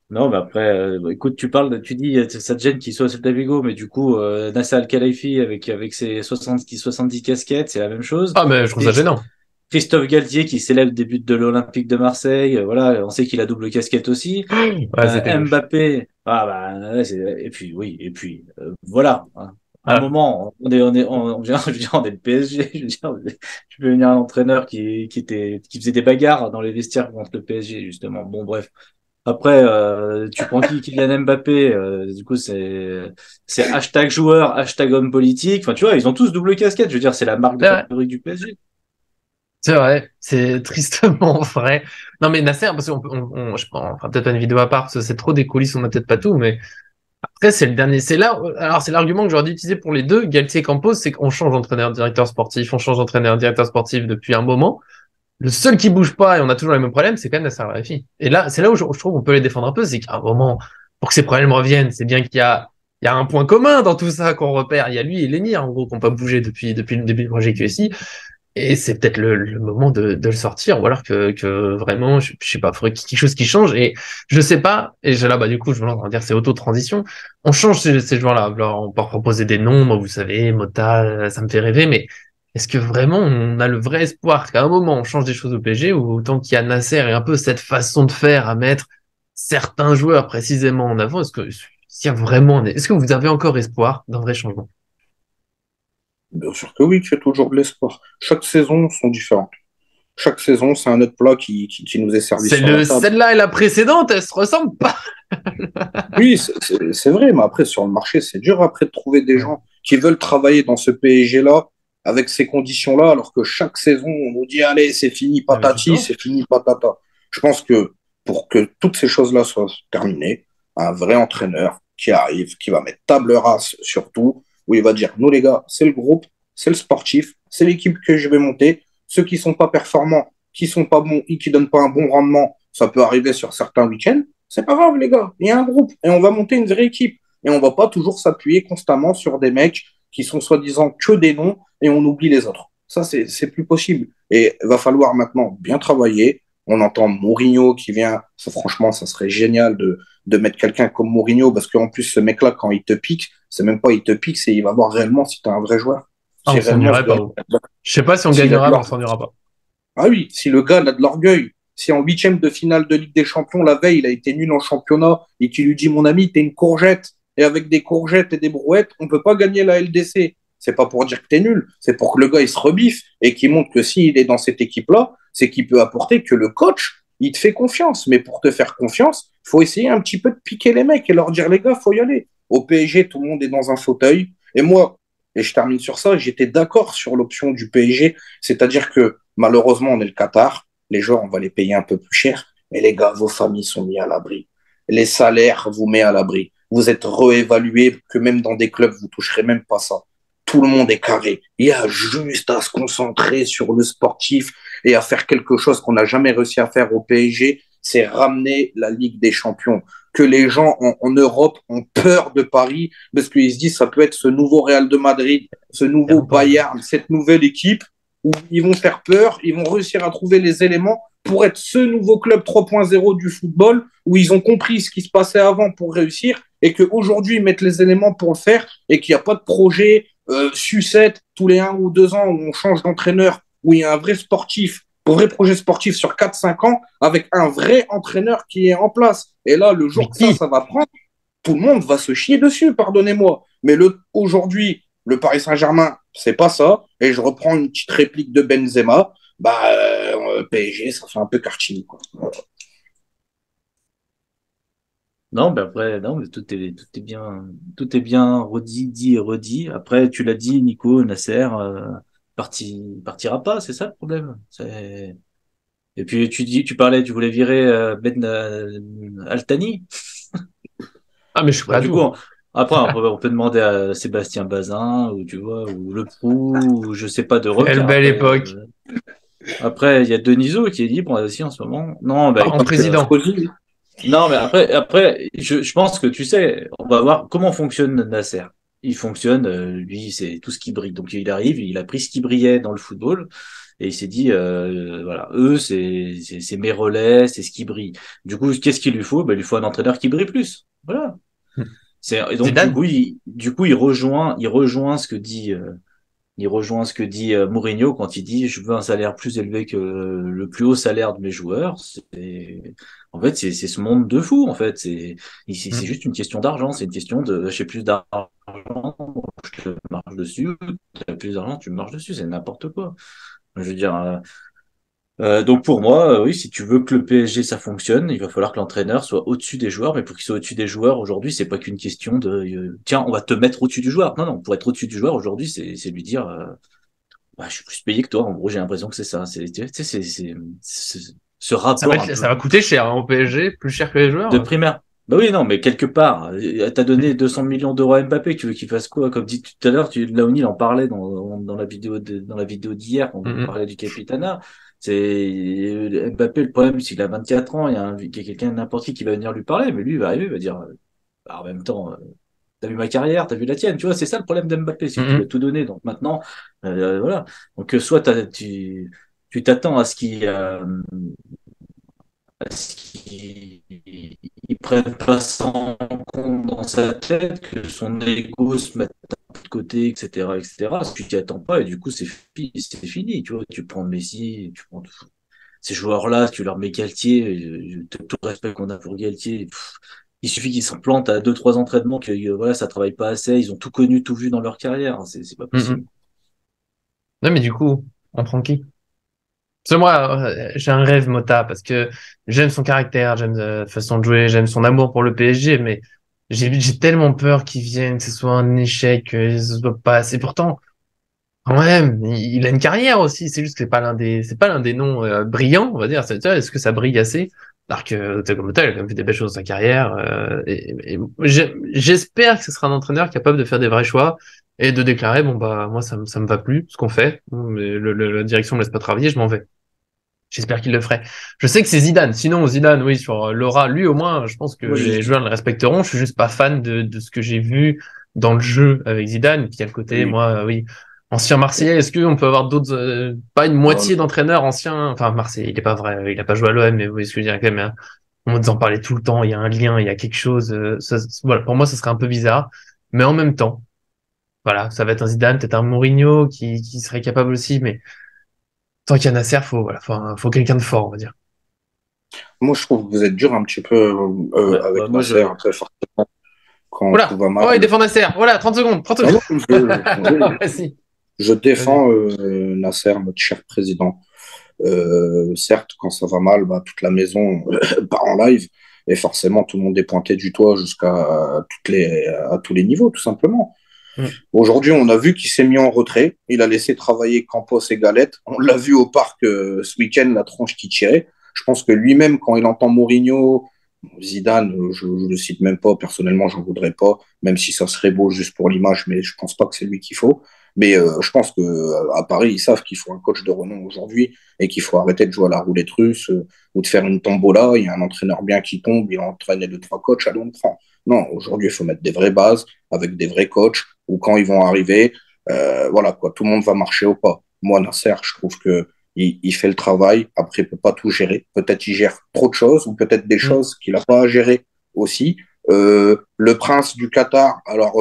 Speaker 3: Non, mais après, écoute, tu dis, ça te gêne qu'il soit au Celta Vigo, mais du coup, Nasser Al-Khelaifi avec ses 70 casquettes, c'est la même chose.
Speaker 1: Ah, mais je trouve ça gênant.
Speaker 3: Christophe Galtier qui célèbre des buts de l'Olympique de Marseille, voilà, on sait qu'il a double casquette aussi. Mbappé, et puis voilà. Hein. À un moment, on est le PSG. Je veux dire, tu peux venir un entraîneur qui faisait des bagarres dans les vestiaires contre le PSG justement. Bon, bref. Après, tu prends Kylian Mbappé, du coup c'est hashtag joueur, hashtag homme politique. Enfin, tu vois, ils ont tous double casquette. Je veux dire, c'est la marque de fabrique du PSG.
Speaker 1: C'est vrai, c'est tristement vrai. Non mais Nasser, parce on fera peut-être pas une vidéo à part, parce que c'est trop des coulisses, on n'a peut-être pas tout, mais après c'est le dernier. C'est là, alors c'est l'argument que j'aurais dû utiliser pour les deux, Galtier et Campos, c'est qu'on change d'entraîneur, directeur sportif, on change d'entraîneur, directeur sportif depuis un moment. Le seul qui bouge pas et on a toujours les mêmes problèmes, c'est quand même Nasser Al-Khelaifi. Et là, c'est là où je trouve qu'on peut les défendre un peu, c'est qu'à un moment, pour que ces problèmes reviennent, c'est bien qu'il y a un point commun dans tout ça qu'on repère. Il y a lui et Lenny, en gros, qui n'ont pas bougé depuis le début du projet QSI. Et c'est peut-être le moment de le sortir, ou alors que vraiment, je sais pas, faudrait quelque chose qui change. Et je sais pas, et là, du coup, je vais dire c'est auto-transition. On change ces joueurs-là. Alors, on peut proposer des noms, moi, vous savez, Mota, ça me fait rêver, mais est-ce que vraiment on a le vrai espoir qu'à un moment on change des choses au PSG ou autant qu'il y a Nasser et un peu cette façon de faire à mettre certains joueurs précisément en avant, s'il y a vraiment, est-ce que vous avez encore espoir d'un vrai changement?
Speaker 2: Bien sûr que oui, tu as toujours de l'espoir. Chaque saison sont différentes. Chaque saison, c'est un autre plat qui nous est servi sur la table.
Speaker 1: Celle-là et la précédente, elles se ressemblent pas.
Speaker 2: Oui, c'est vrai, mais après, sur le marché, c'est dur après de trouver des
Speaker 1: Ouais,
Speaker 2: gens qui veulent travailler dans ce PSG-là, avec ces conditions-là, alors que chaque saison, on nous dit, allez, c'est fini
Speaker 1: ouais, mais
Speaker 2: patati,
Speaker 1: justement.
Speaker 2: c'est fini patata. Je pense que pour que toutes ces choses-là soient terminées, un vrai entraîneur qui arrive, qui va mettre table rase sur tout, où il va dire, nous les gars, c'est le groupe, c'est le sportif, c'est l'équipe que je vais monter. Ceux qui sont pas performants, qui sont pas bons et qui donnent pas un bon rendement, ça peut arriver sur certains week-ends. C'est pas grave, les gars. Il y a un groupe et on va monter une vraie équipe. Et on va pas toujours s'appuyer constamment sur des mecs qui sont soi-disant que des noms et on oublie les autres. Ça, c'est plus possible. Et il va falloir maintenant bien travailler. On entend Mourinho qui vient. Ça, franchement, ça serait génial de mettre quelqu'un comme Mourinho parce qu'en plus, ce mec-là, quand il te pique, c'est même pas il te pique, c'est il va voir réellement si tu es un vrai joueur.
Speaker 1: Ah,
Speaker 2: Si
Speaker 1: on
Speaker 2: réellement ce
Speaker 1: s'ennuierait pas.
Speaker 2: gars,
Speaker 1: Je sais pas si on
Speaker 2: s'il a de
Speaker 1: gagnera, mais on
Speaker 2: l'or-
Speaker 1: s'ennuiera pas.
Speaker 2: ah oui, si le gars a de l'orgueil, si en huitième de finale de Ligue des Champions, la veille, il a été nul en championnat et qu'il lui dit, mon ami, t'es une courgette, et avec des courgettes et des brouettes, on peut pas gagner la LDC. C'est pas pour dire que t'es nul, c'est pour que le gars, il se rebiffe et qu'il montre que s'il est dans cette équipe-là, c'est qu'il peut apporter que le coach, il te fait confiance. Mais pour te faire confiance, il faut essayer un petit peu de piquer les mecs et leur dire, les gars, faut y aller. Au PSG, tout le monde est dans un fauteuil. Et moi, et je termine sur ça, j'étais d'accord sur l'option du PSG, c'est-à-dire que malheureusement, on est le Qatar, les joueurs, on va les payer un peu plus cher, mais les gars, vos familles sont mis à l'abri. Les salaires vous met à l'abri. Vous êtes réévalué que même dans des clubs, vous toucherez même pas ça. Tout le monde est carré. Il y a juste à se concentrer sur le sportif et à faire quelque chose qu'on n'a jamais réussi à faire au PSG, c'est ramener la Ligue des Champions. Que les gens en Europe ont peur de Paris parce qu'ils se disent ça peut être ce nouveau Real de Madrid, ce nouveau
Speaker 1: Clairement pas.
Speaker 2: Bayern, cette nouvelle équipe où ils vont faire peur, ils vont réussir à trouver les éléments pour être ce nouveau club 3.0 du football où ils ont compris ce qui se passait avant pour réussir et qu'aujourd'hui ils mettent les éléments pour le faire et qu'il n'y a pas de projet sucette tous les 1 ou 2 ans où on change d'entraîneur, où il y a un vrai sportif, un vrai projet sportif sur 4 5 ans avec un vrai entraîneur qui est en place. Et là, le
Speaker 1: Mais
Speaker 2: jour que
Speaker 1: qui?
Speaker 2: ça va prendre, tout le monde va se chier dessus, pardonnez-moi. Mais aujourd'hui, le Paris Saint-Germain, c'est pas ça. Et je reprends une petite réplique de Benzema. PSG, ça fait un peu karchini, quoi.
Speaker 3: Non, ben après, non, mais tout est bien redit, dit et redit. Après, tu l'as dit, Nico, Nasser, partira pas, c'est ça le problème. Et puis tu parlais, tu voulais virer Ben Altani.
Speaker 1: Ah, mais je suis prêt
Speaker 3: Bah,
Speaker 1: à
Speaker 3: du coup,
Speaker 1: tout.
Speaker 3: après, on peut demander à Sébastien Bazin, ou tu vois, ou Le Prou, ou je sais pas, de
Speaker 1: Quelle
Speaker 3: revenir
Speaker 1: belle
Speaker 3: après.
Speaker 1: époque.
Speaker 3: Après, il y a Denisot qui est libre aussi en ce moment. Non, bah
Speaker 1: En
Speaker 3: écoute,
Speaker 1: président.
Speaker 3: non, mais après, je pense que tu sais, on va voir comment fonctionne Nasser. Il fonctionne, lui, c'est tout ce qui brille. Donc il arrive, il a pris ce qui brillait dans le football et il s'est dit, voilà, eux, c'est mes relais, c'est ce qui brille. Du coup, qu'est-ce qu'il lui faut? Ben, il lui faut un entraîneur qui brille plus. Voilà. Et donc
Speaker 1: Zidane?
Speaker 3: du coup, il rejoint ce que dit. Il rejoint ce que dit Mourinho quand il dit je veux un salaire plus élevé que le plus haut salaire de mes joueurs. En fait, c'est ce monde de fou. En fait, c'est juste une question d'argent. C'est une question de j'ai plus d'argent, je te marche dessus. Tu as plus d'argent, tu me marches dessus. C'est n'importe quoi. Je veux dire, donc pour moi, oui, si tu veux que le PSG ça fonctionne, il va falloir que l'entraîneur soit au-dessus des joueurs. Mais pour qu'il soit au-dessus des joueurs aujourd'hui, c'est pas qu'une question de tiens, on va te mettre au-dessus du joueur. Non, non, pour être au-dessus du joueur aujourd'hui, c'est lui dire bah, je suis plus payé que toi. En gros, j'ai l'impression que c'est ça. Tu sais, ce rapport un
Speaker 1: Ça
Speaker 3: peu
Speaker 1: va coûter cher hein, au PSG, plus cher que les
Speaker 3: de
Speaker 1: joueurs.
Speaker 3: primaire. Bah oui, non, mais quelque part, t'as donné 200 millions d'euros à Mbappé, tu veux qu'il fasse quoi? Comme dit tout à l'heure, Laouni en parlait dans la vidéo dans la vidéo d'hier, quand on
Speaker 1: Mhm.
Speaker 3: parlait du Capitana. C'est Mbappé, le problème, c'est qu'il a 24 ans, il y a quelqu'un, n'importe qui va venir lui parler, mais lui, il va arriver, il va dire, bah, en même temps, t'as vu ma carrière, t'as vu la tienne, tu vois, c'est ça le problème d'Mbappé, c'est qu'il a
Speaker 1: Mhm.
Speaker 3: tout donné. Donc maintenant, voilà. Donc soit tu t'attends à ce qu'il ne prenne pas ça en compte dans sa tête, que son ego se mette de côté, etc., etc. Tu t'y attends pas et du coup, c'est fini. Tu vois, tu prends Messi, tu prends ces joueurs-là, tu leur mets Galtier, tout le respect qu'on a pour Galtier. Il suffit qu'ils s'en plantent à 2-3 entraînements, que voilà, ça travaille pas assez. Ils ont tout connu, tout vu dans leur carrière. C'est pas possible.
Speaker 1: Non, mais du coup, on prend qui? Parce que moi, j'ai un rêve Mota parce que j'aime son caractère, j'aime sa façon de jouer, j'aime son amour pour le PSG, mais j'ai tellement peur qu'il vienne, que ce soit un échec, que ce soit pas assez. Pourtant, quand même, il a une carrière aussi. C'est juste que c'est pas l'un des noms brillants, on va dire. Tu vois, est-ce que ça brille assez? Alors que Thiago Motta, il a quand même fait des belles choses dans sa carrière. J'espère que ce sera un entraîneur capable de faire des vrais choix et de déclarer, bon bah moi ça me va plus ce qu'on fait, mais la direction me laisse pas travailler, je m'en vais. J'espère qu'il le ferait. Je sais que c'est Zidane. Sinon, Zidane, oui, sur Laura, lui, au moins, je pense que
Speaker 3: Moi,
Speaker 1: les joueurs le respecteront. Je suis juste pas fan de ce que j'ai vu dans le jeu avec Zidane. Puis, à le côté,
Speaker 2: Oui.
Speaker 1: moi, oui, ancien Marseillais. Est-ce qu'on peut avoir d'autres, pas une
Speaker 2: Non,
Speaker 1: moitié d'entraîneurs anciens, enfin, Marseille, il est pas vrai, il a pas joué à l'OM, mais vous voyez ce que je veux dire quand même, hein. On nous en parlait tout le temps. Il y a un lien, il y a quelque chose. Voilà, pour moi, ça serait un peu bizarre. Mais en même temps, voilà, ça va être un Zidane, peut-être un Mourinho qui serait capable aussi, mais tant qu'il y a Nasser, voilà, faut quelqu'un de fort, on va dire.
Speaker 2: moi, je trouve que vous êtes dur un petit peu
Speaker 3: ouais, bah,
Speaker 2: avec
Speaker 3: moi,
Speaker 2: Nasser, très fortement, quand tout
Speaker 1: Oula!
Speaker 2: va mal.
Speaker 1: Oh, il défend Nasser. Voilà, 30 secondes. 30
Speaker 2: Non,
Speaker 1: secondes.
Speaker 2: non,
Speaker 1: Vas-y.
Speaker 2: je
Speaker 1: Vas-y.
Speaker 2: défends Nasser, notre cher président. Certes, quand ça va mal, bah, toute la maison part en live et forcément tout le monde est pointé du doigt à tous les niveaux, tout simplement.
Speaker 1: Mm.
Speaker 2: Aujourd'hui, on a vu qu'il s'est mis en retrait. Il a laissé travailler Campos et Galette. On l'a vu au parc ce week-end, la tronche qui tirait. Je pense que lui-même, quand il entend Mourinho, Zidane, je ne le cite même pas. Personnellement, j'en voudrais pas, même si ça serait beau juste pour l'image, mais je pense pas que c'est lui qu'il faut. Mais je pense que à Paris, ils savent qu'il faut un coach de renom aujourd'hui et qu'il faut arrêter de jouer à la roulette russe ou de faire une tombola. Il y a un entraîneur bien qui tombe, il entraîne les deux, trois coachs, allez, on le prend. Non, aujourd'hui, il faut mettre des vraies bases avec des vrais coachs ou quand ils vont arriver, voilà quoi, tout le monde va marcher au pas. Moi, Nasser, je trouve que il fait le travail. Après, il peut pas tout gérer. Peut-être il gère trop de choses ou peut-être des
Speaker 1: Mm.
Speaker 2: choses qu'il a pas à gérer aussi. Le prince du Qatar, alors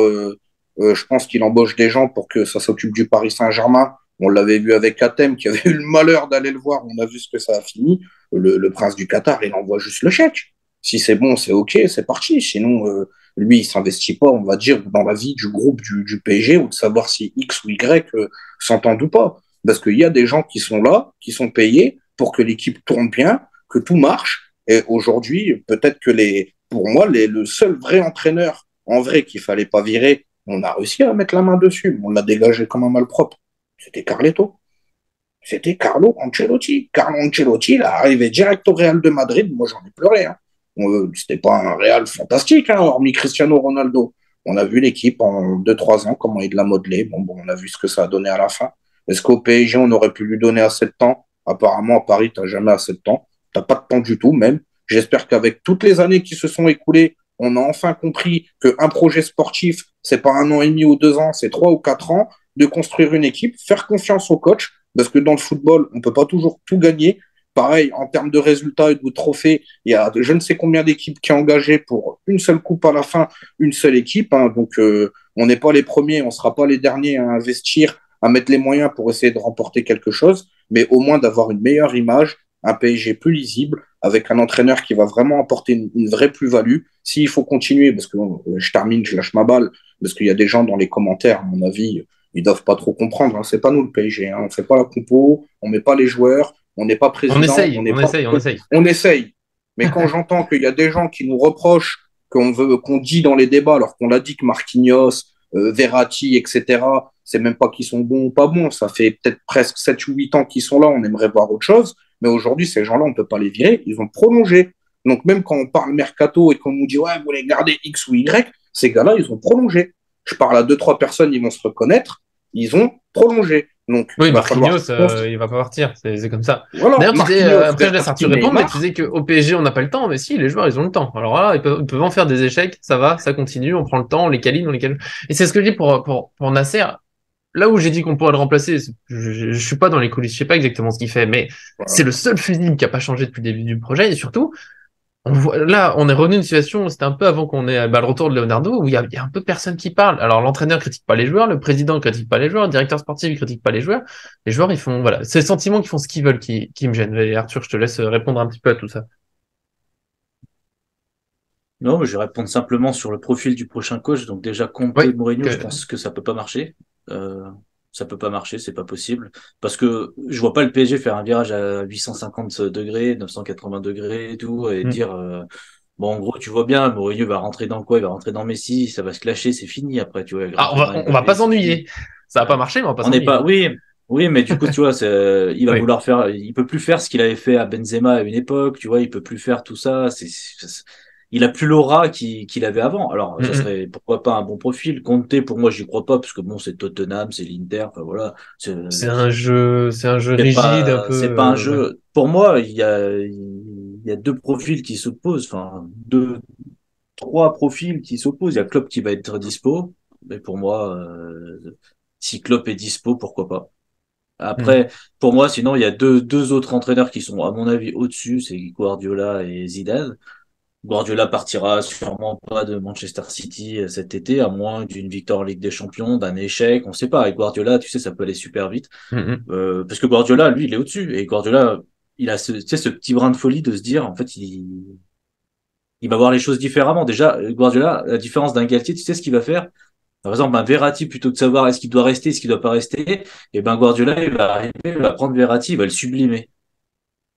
Speaker 2: je pense qu'il embauche des gens pour que ça s'occupe du Paris Saint-Germain. On l'avait vu avec Katem qui avait eu le malheur d'aller le voir. On a vu ce que ça a fini. Le prince du Qatar, il envoie juste le chèque. Si c'est bon, c'est OK, c'est parti. Sinon, lui, il s'investit pas, on va dire, dans la vie du groupe du PSG ou de savoir si X ou Y s'entendent ou pas. Parce qu'il y a des gens qui sont là, qui sont payés pour que l'équipe tourne bien, que tout marche. Et aujourd'hui, peut-être que pour moi, le seul vrai entraîneur, en vrai, qu'il fallait pas virer, on a réussi à mettre la main dessus, on l'a dégagé comme un malpropre. C'était Carletto. C'était Carlo Ancelotti. Carlo Ancelotti, il est arrivé direct au Real de Madrid. Moi, j'en ai pleuré, hein. C'était pas un Real fantastique, hein, hormis Cristiano Ronaldo. On a vu l'équipe en 2-3 ans, comment il l'a modelé. Bon, on a vu ce que ça a donné à la fin. Est-ce qu'au PSG, on aurait pu lui donner assez de temps? Apparemment, à Paris, tu n'as jamais assez de temps. Tu n'as pas de temps du tout, même. J'espère qu'avec toutes les années qui se sont écoulées, on a enfin compris qu'un projet sportif, c'est pas 1 an et demi ou 2 ans, c'est 3 ou 4 ans de construire une équipe, faire confiance au coach, parce que dans le football, on ne peut pas toujours tout gagner. Pareil, en termes de résultats et de trophées, il y a je ne sais combien d'équipes qui ont engagé pour une seule coupe à la fin, une seule équipe, hein. Donc, on n'est pas les premiers, on ne sera pas les derniers à investir, à mettre les moyens pour essayer de remporter quelque chose, mais au moins d'avoir une meilleure image, un PSG plus lisible, avec un entraîneur qui va vraiment apporter une vraie plus-value. S'il faut continuer, parce que je termine, je lâche ma balle, parce qu'il y a des gens dans les commentaires, à mon avis, ils doivent pas trop comprendre, hein. C'est pas nous le PSG, hein. On fait pas la compo, on met pas les joueurs, on n'est pas
Speaker 1: On
Speaker 2: président,
Speaker 1: essaye,
Speaker 2: on n'est
Speaker 1: on
Speaker 2: pas.
Speaker 1: essaye, on essaye.
Speaker 2: On essaye. Mais quand j'entends qu'il y a des gens qui nous reprochent qu'on dit dans les débats, alors qu'on l'a dit que Marquinhos, Verratti, etc., c'est même pas qu'ils sont bons ou pas bons. Ça fait peut-être presque 7 ou 8 ans qu'ils sont là, on aimerait voir autre chose. Mais aujourd'hui, ces gens-là, on peut pas les virer, ils ont prolongé. Donc même quand on parle mercato et qu'on nous dit, ouais, vous voulez garder X ou Y, ces gars-là, ils ont prolongé. Je parle à 2, 3 personnes, ils vont se reconnaître, ils ont prolongé. Donc,
Speaker 1: Oui,
Speaker 2: il va falloir.
Speaker 1: Marquinhos, il va pas partir, c'est comme ça.
Speaker 2: Voilà,
Speaker 1: D'ailleurs, tu disais,
Speaker 2: Marquinhos,
Speaker 1: après je laisse Arthur
Speaker 2: Verratti,
Speaker 1: répondre, mais tu
Speaker 2: Neymar.
Speaker 1: disais qu'au PSG on n'a pas le temps, mais si, les joueurs ils ont le temps. Alors là, ils peuvent en faire des échecs, ça va, ça continue, on prend le temps, on les câline, on les câline. Et c'est ce que je dis pour Nasser. Là où j'ai dit qu'on pourrait le remplacer, je suis pas dans les coulisses, je sais pas exactement ce qu'il fait, mais c'est
Speaker 2: Voilà.
Speaker 1: le seul fusible qui a pas changé depuis le début du projet, et surtout, Là, on est revenu à une situation, c'était un peu avant qu'on ait le retour de Leonardo, où il y a un peu personne qui parle. Alors, l'entraîneur critique pas les joueurs, le président critique pas les joueurs, le directeur sportif il critique pas les joueurs. Les joueurs, ils font, voilà, c'est le sentiment qu'ils font ce qu'ils veulent qui me gêne. Et Arthur, je te laisse répondre un petit peu à tout ça.
Speaker 3: Non, mais je vais répondre simplement sur le profil du prochain coach. Donc déjà, Conte
Speaker 1: Oui,
Speaker 3: et Mourinho, je
Speaker 1: que...
Speaker 3: pense que ça peut pas marcher. Ça peut pas marcher, c'est pas possible. Parce que je vois pas le PSG faire un virage à 850 degrés, 980 degrés et tout, et
Speaker 1: Hmm.
Speaker 3: dire, bon, en gros, tu vois bien, Mourinho va rentrer dans quoi? Il va rentrer dans Messi, ça va se clasher, c'est fini après, tu vois, il va
Speaker 1: Ah,
Speaker 3: rentrer dans
Speaker 1: on va
Speaker 3: Mbappé,
Speaker 1: pas
Speaker 3: c'est fini.
Speaker 1: s'ennuyer. Ça va pas
Speaker 3: Euh,
Speaker 1: marcher, mais on va pas
Speaker 3: on n'est
Speaker 1: s'ennuyer.
Speaker 3: pas, oui, oui, mais du coup, tu vois, il va
Speaker 1: Oui.
Speaker 3: vouloir faire, il peut plus faire ce qu'il avait fait à Benzema à une époque, tu vois, il peut plus faire tout ça. Il a plus l'aura qu'il avait avant. Alors,
Speaker 1: Hmm,
Speaker 3: ça
Speaker 1: hmm.
Speaker 3: serait pourquoi pas un bon profil. Conte, pour moi, j'y crois pas parce que bon, c'est Tottenham, c'est l'Inter, enfin voilà,
Speaker 1: C'est un jeu rigide, un peu,
Speaker 3: c'est pas un
Speaker 1: ouais.
Speaker 3: jeu. Pour moi, il y a deux profils qui s'opposent, enfin deux, trois profils qui s'opposent. Il y a Klopp qui va être dispo, mais pour moi, si Klopp est dispo, pourquoi pas.
Speaker 1: Hmm.
Speaker 3: Après, pour moi, sinon, il y a deux autres entraîneurs qui sont, à mon avis, au-dessus, c'est Guardiola et Zidane. Guardiola partira sûrement pas de Manchester City cet été, à moins d'une victoire en Ligue des Champions, d'un échec, on sait pas. Avec Guardiola, tu sais, ça peut aller super vite.
Speaker 1: Hmm, hmm.
Speaker 3: Parce que Guardiola, lui, il est au-dessus. Et Guardiola, il a tu sais, ce petit brin de folie de se dire, en fait, il va voir les choses différemment. Déjà, Guardiola, à la différence d'un Galtier, tu sais ce qu'il va faire? Par exemple, un Verratti, plutôt que de savoir est-ce qu'il doit rester, est-ce qu'il doit pas rester, et ben Guardiola, il va arriver, il va prendre Verratti, il va le sublimer.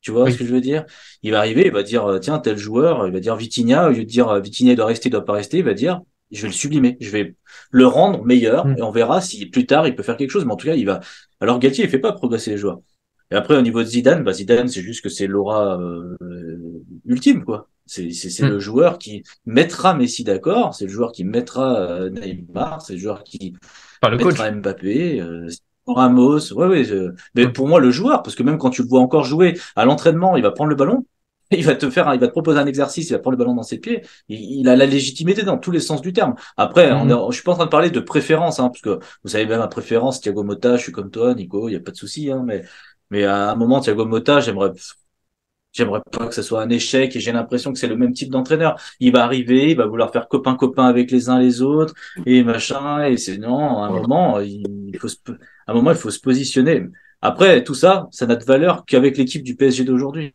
Speaker 3: Tu vois ce
Speaker 1: Oui.
Speaker 3: que je veux dire? Il va arriver, il va dire, tiens, tel joueur, il va dire Vitinha, au lieu de dire Vitinha, il doit rester, il doit pas rester, il va dire, je vais le sublimer, je vais le rendre meilleur, et
Speaker 1: Hmm.
Speaker 3: on verra si plus tard il peut faire quelque chose, mais en tout cas, il va. Alors Galtier, il fait pas progresser les joueurs. Et après, au niveau de Zidane, bah Zidane, c'est juste que c'est l'aura ultime, quoi. C'est
Speaker 1: Hmm.
Speaker 3: le joueur qui mettra Messi d'accord, c'est le joueur qui mettra Neymar, c'est le joueur qui
Speaker 1: Enfin, le
Speaker 3: mettra
Speaker 1: coach.
Speaker 3: Mbappé, Ramos, ouais, ouais. Mais
Speaker 1: Hmm.
Speaker 3: pour moi, le joueur, parce que même quand tu le vois encore jouer à l'entraînement, il va prendre le ballon, il va te proposer un exercice, il va prendre le ballon dans ses pieds. Il a la légitimité dans tous les sens du terme. Après,
Speaker 1: Hmm.
Speaker 3: je suis pas en train de parler de préférence, hein, parce que vous savez même ma préférence, Thiago Motta, je suis comme toi, Nico, il y a pas de souci, hein, mais à un moment, Thiago Motta, j'aimerais pas que ce soit un échec et j'ai l'impression que c'est le même type d'entraîneur. Il va arriver, il va vouloir faire copain-copain avec les uns les autres et machin. Et c'est non, à un
Speaker 2: Voilà.
Speaker 3: moment, à un moment, il faut se positionner. Après, tout ça, ça n'a de valeur qu'avec l'équipe du PSG d'aujourd'hui.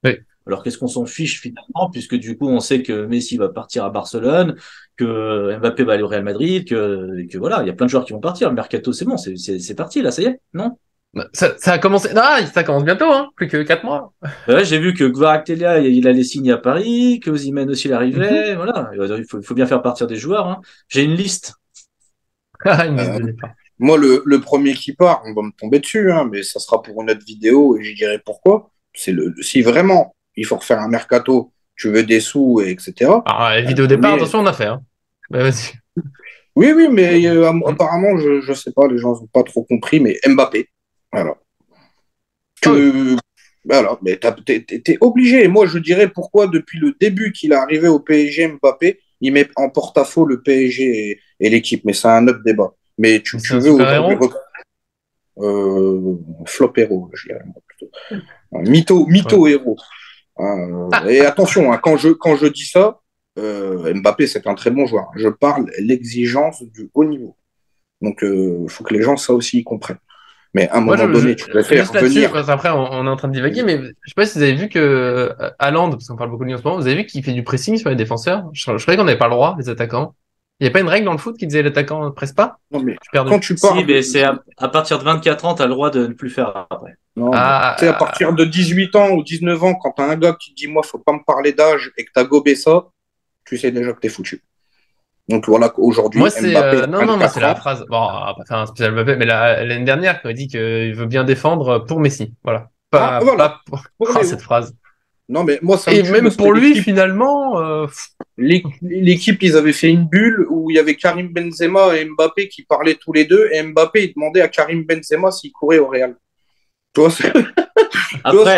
Speaker 1: Oui.
Speaker 3: Alors qu'est-ce qu'on s'en fiche finalement, puisque du coup, on sait que Messi va partir à Barcelone, que Mbappé va aller au Real Madrid, que voilà, il y a plein de joueurs qui vont partir. Le mercato, c'est bon, c'est parti là, ça y est, non?
Speaker 1: Ça a commencé. Ah, ça commence bientôt, hein. Plus que 4 mois.
Speaker 3: Ouais, j'ai vu que Kvaratskhelia, il allait signer à Paris, que Osimhen aussi il
Speaker 1: Mhm.
Speaker 3: arrivait. Voilà, il faut bien faire partir des joueurs, hein. J'ai une liste.
Speaker 1: Ah, une liste
Speaker 2: Euh,
Speaker 1: de départ.
Speaker 2: Moi, le premier qui part, on va me tomber dessus, hein, mais ça sera pour une autre vidéo et je dirai pourquoi. Si vraiment il faut refaire un mercato, tu veux des sous, et etc.
Speaker 1: Alors, la
Speaker 2: Le
Speaker 1: vidéo départ,
Speaker 2: premier.
Speaker 1: attention, on a fait, hein. Bah, vas-y.
Speaker 2: Oui, oui, mais
Speaker 1: Hmm.
Speaker 2: apparemment, je sais pas, les gens n'ont pas trop compris, mais Mbappé. Voilà.
Speaker 1: Ah oui.
Speaker 2: Que, voilà, mais t'es obligé. Et moi, je dirais pourquoi, depuis le début qu'il est arrivé au PSG, Mbappé, il met en porte-à-faux le PSG et l'équipe. Mais c'est un autre débat. Mais
Speaker 1: Mais c'est
Speaker 2: tu
Speaker 1: un
Speaker 2: veux
Speaker 1: super
Speaker 2: aujourd'hui
Speaker 1: héros.
Speaker 2: flop héros, je dirais moi, plutôt. Un mytho
Speaker 1: Ouais.
Speaker 2: héros. Et attention, hein, quand je dis ça, Mbappé, c'est un très bon joueur. Je parle l'exigence du haut niveau. Donc, il faut que les gens, ça aussi, ils comprennent. Mais à un
Speaker 1: Moi,
Speaker 2: moment donné, tu
Speaker 1: juste
Speaker 2: préfères
Speaker 1: là-dessus,
Speaker 2: venir.
Speaker 1: parce qu'après, on est en train de divaguer, mais je sais pas si vous avez vu que Haaland, parce qu'on parle beaucoup de lui en ce moment, vous avez vu qu'il fait du pressing sur les défenseurs? Je croyais qu'on n'avait pas le droit, les attaquants. Il n'y a pas une règle dans le foot qui disait l'attaquant ne presse pas?
Speaker 2: Non, mais
Speaker 1: Je suis perdu.
Speaker 2: quand tu
Speaker 3: Si,
Speaker 2: parles
Speaker 3: mais
Speaker 2: de.
Speaker 3: c'est à partir de 24 ans, tu as le droit de ne plus faire après.
Speaker 2: Non, mais tu sais, à
Speaker 1: Ah,
Speaker 2: partir de 18 ans ou 19 ans, quand tu as un gars qui te dit, moi, faut pas me parler d'âge et que tu as gobé ça, tu sais déjà que tu es foutu. Donc voilà
Speaker 1: moi,
Speaker 2: qu'aujourd'hui,
Speaker 1: c'est
Speaker 2: Mbappé a
Speaker 1: non, moi, c'est
Speaker 2: 24
Speaker 1: la
Speaker 2: ans.
Speaker 1: phrase. Bon, on va pas faire un spécial Mbappé, mais l'année dernière, quand il dit qu'il veut bien défendre pour Messi. Voilà.
Speaker 2: Ah, voilà,
Speaker 1: Pas pour...
Speaker 2: pour
Speaker 1: Oh, cette
Speaker 2: Léo.
Speaker 1: phrase.
Speaker 2: Non, mais moi, ça me
Speaker 1: Et
Speaker 2: tue
Speaker 1: même
Speaker 2: parce que
Speaker 1: pour lui, finalement,
Speaker 2: l'équipe, ils avaient fait une bulle où il y avait Karim Benzema et Mbappé qui parlaient tous les deux, et Mbappé, il demandait à Karim Benzema s'il courait au Real. Tu vois, tu vois,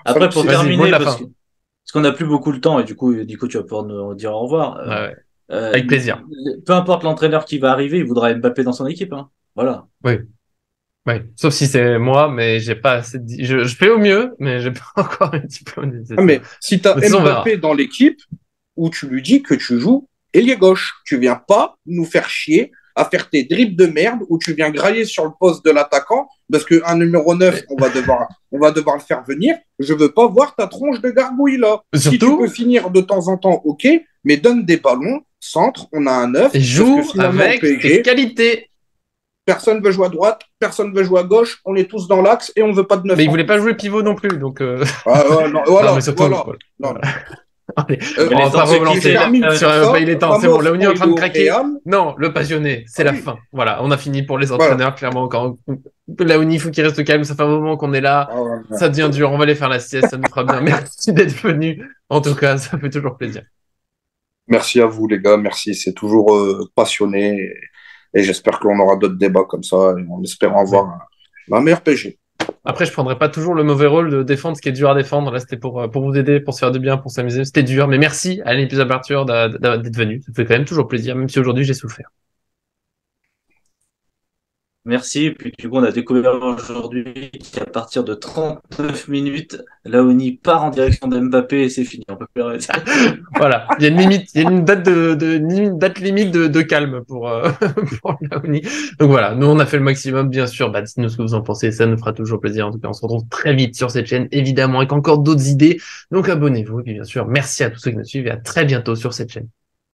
Speaker 3: Après, pour
Speaker 1: vas-y, mot de
Speaker 3: terminer,
Speaker 1: la fin.
Speaker 3: parce qu'on n'a plus beaucoup de temps et du coup, tu vas pouvoir nous dire au revoir.
Speaker 1: Ouais, ouais. Avec plaisir.
Speaker 3: Peu importe l'entraîneur qui va arriver, il voudra Mbappé dans son équipe, hein. Voilà.
Speaker 1: Oui. Ouais. Sauf si c'est moi, mais j'ai pas assez je fais au mieux, mais j'ai pas encore un diplôme
Speaker 2: Ah,
Speaker 1: nécessaire.
Speaker 2: mais si tu as
Speaker 1: Mais ça, on verra.
Speaker 2: Mbappé dans l'équipe, où tu lui dis que tu joues ailier gauche, tu viens pas nous faire chier à faire tes dribbles de merde où tu viens grailler sur le poste de l'attaquant parce qu'un numéro 9,
Speaker 1: Mais
Speaker 2: on va devoir le faire venir. Je veux pas voir ta tronche de gargouille là. Si tu peux
Speaker 1: surtout,
Speaker 2: finir de temps en temps, ok, mais donne des ballons, centre, on a un 9, parce que
Speaker 1: joue
Speaker 2: finalement, au
Speaker 1: avec tes
Speaker 2: PSG,
Speaker 1: qualités.
Speaker 2: personne veut jouer à droite, personne veut jouer à gauche, on est tous dans l'axe et on veut pas de 9
Speaker 1: Mais il
Speaker 2: en
Speaker 1: voulait pas
Speaker 2: plus.
Speaker 1: jouer pivot non plus, donc
Speaker 2: Ah, non,
Speaker 1: non, mais
Speaker 2: voilà,
Speaker 1: surtout,
Speaker 2: voilà.
Speaker 1: voilà.
Speaker 2: Non,
Speaker 1: Voilà. Allez,
Speaker 2: euh,
Speaker 3: Mais
Speaker 1: on va pas
Speaker 3: l'essentiel
Speaker 2: et
Speaker 3: qu'il
Speaker 2: je
Speaker 1: relancer
Speaker 3: fait là,
Speaker 2: termine
Speaker 1: sur
Speaker 2: sur ça.
Speaker 1: il est temps, c'est bon.
Speaker 2: Ramos,
Speaker 1: Là, on est
Speaker 2: quand
Speaker 1: en
Speaker 2: il
Speaker 1: train
Speaker 2: est
Speaker 1: de
Speaker 2: au
Speaker 1: craquer.
Speaker 2: Real,
Speaker 1: Non, le passionné, c'est
Speaker 2: ah
Speaker 1: la
Speaker 2: oui,
Speaker 1: fin. Voilà, on a fini pour les
Speaker 2: voilà.
Speaker 1: entraîneurs. Clairement, encore. Là, il faut qu'il reste calme. Ça fait un moment qu'on est là.
Speaker 2: Ah, ouais.
Speaker 1: Ça devient dur. On va aller faire la sieste. Ça nous fera bien. Merci d'être venu. En tout cas, ça fait toujours plaisir.
Speaker 2: Merci à vous, les gars. Merci. C'est toujours passionné. Et j'espère qu'on aura d'autres débats comme ça, en espérant
Speaker 1: Ouais.
Speaker 2: avoir un meilleur PG.
Speaker 1: Après, je prendrai pas toujours le mauvais rôle de défendre ce qui est dur à défendre. Là, c'était pour vous aider, pour se faire du bien, pour s'amuser. C'était dur, mais merci à l'épisode d'ouverture d'être venu. Ça fait quand même toujours plaisir, même si aujourd'hui j'ai souffert.
Speaker 3: merci. Et puis, du coup, on a découvert aujourd'hui qu'à partir de 39 minutes, Laoni part en direction d'Mbappé et c'est fini. On peut plus arrêter.
Speaker 1: Voilà, il y a une limite, il y a une date une date limite de calme pour pour Laoni. Donc voilà, nous on a fait le maximum, bien sûr. Bah, dites-nous ce que vous en pensez, ça nous fera toujours plaisir. En tout cas, on se retrouve très vite sur cette chaîne, évidemment, avec encore d'autres idées. Donc abonnez-vous et puis bien sûr, merci à tous ceux qui nous suivent et à très bientôt sur cette chaîne.